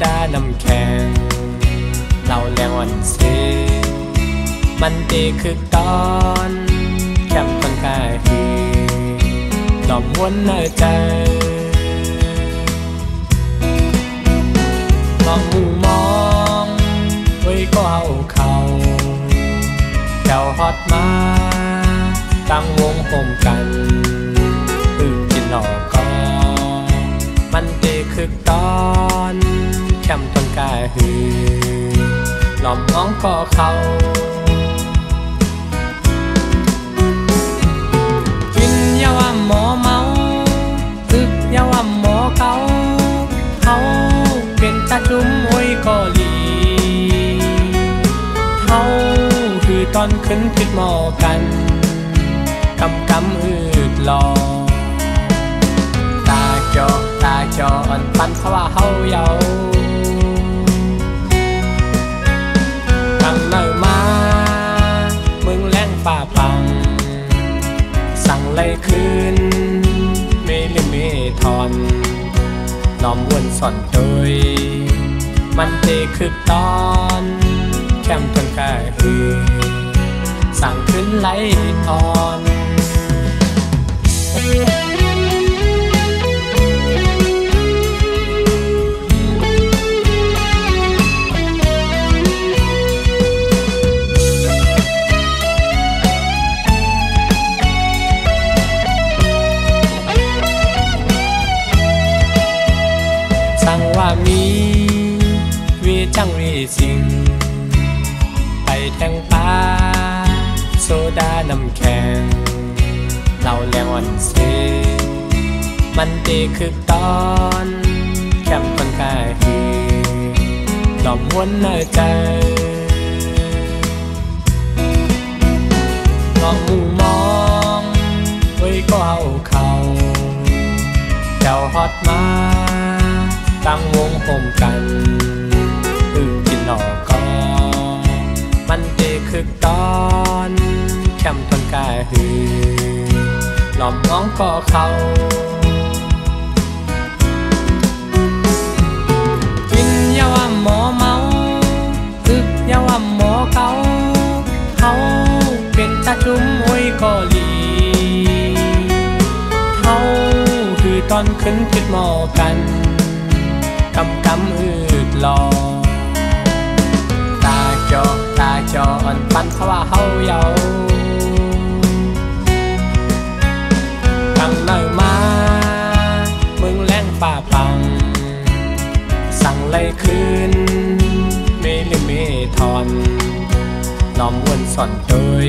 ดาน้ำแข็งเหล้าแรงอ่อนเซมันดีคือตอนแคมป์ต้นกายฮือหลอมวนเนอใจมองมุงมองไว้ก็เอาเขาเจ้าฮอดมาตั้งวงโฮมกันกินหลอกก็มันดีคือตอนแคมป์ต้นกายฮือหลอมมองก็เขากินยาว่าหมอเมาตึกยาว่าหมอเกาเขาเป็นตาจุ้มโอยก็ลีเขาคือตอนขึ้นผิดหมอกันกำอืดรอตาจออันปันเพราะว่าเฮาเยาตั้งเนิ่นมามึงแรงฝ่าพังสั่งไล่คืนเมลิเมทอนล้อมวนสอนโดยมันเทคือตอนแคมป์ต้นกายฮือสั่งขึ้นไล่ทอนสั่งว่ามีวีจังวีสิงไปแทงปลาโซดาน้ำแข็งเหล้าแรงอ่อนเซมันดีคือตอนแคมป์ต้นกายฮือหลอมวนเนอใจมองมุงมองไว้ก็เอาเขาเจ้าฮอดมาตั้งวงโฮมกันกินหลอกก็มันดีคือตอนแคมป์ต้นกายฮือหลอมมองก็เขากินยาว่าหมอเมาตึกยาว่าหมอเกาเขาเป็นตาจุ้มโอยก็ลีเขาคือตอนขึ้นผิดหมอกันกำอืดรอตาจออันปันเพราะว่าเฮาเยาตั้งเนิ่นมามึงแรงฝ่าพังสั่งไล่คืนเมลิเมทอนล้อมวนสอนโดย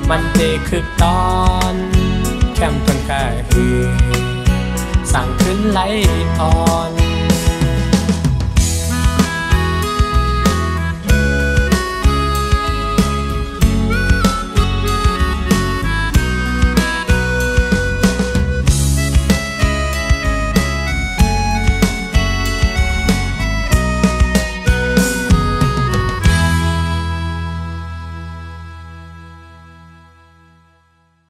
มันเทคือตอนแคมป์ต้นกายฮือสั่งขึ้นไล่ทอน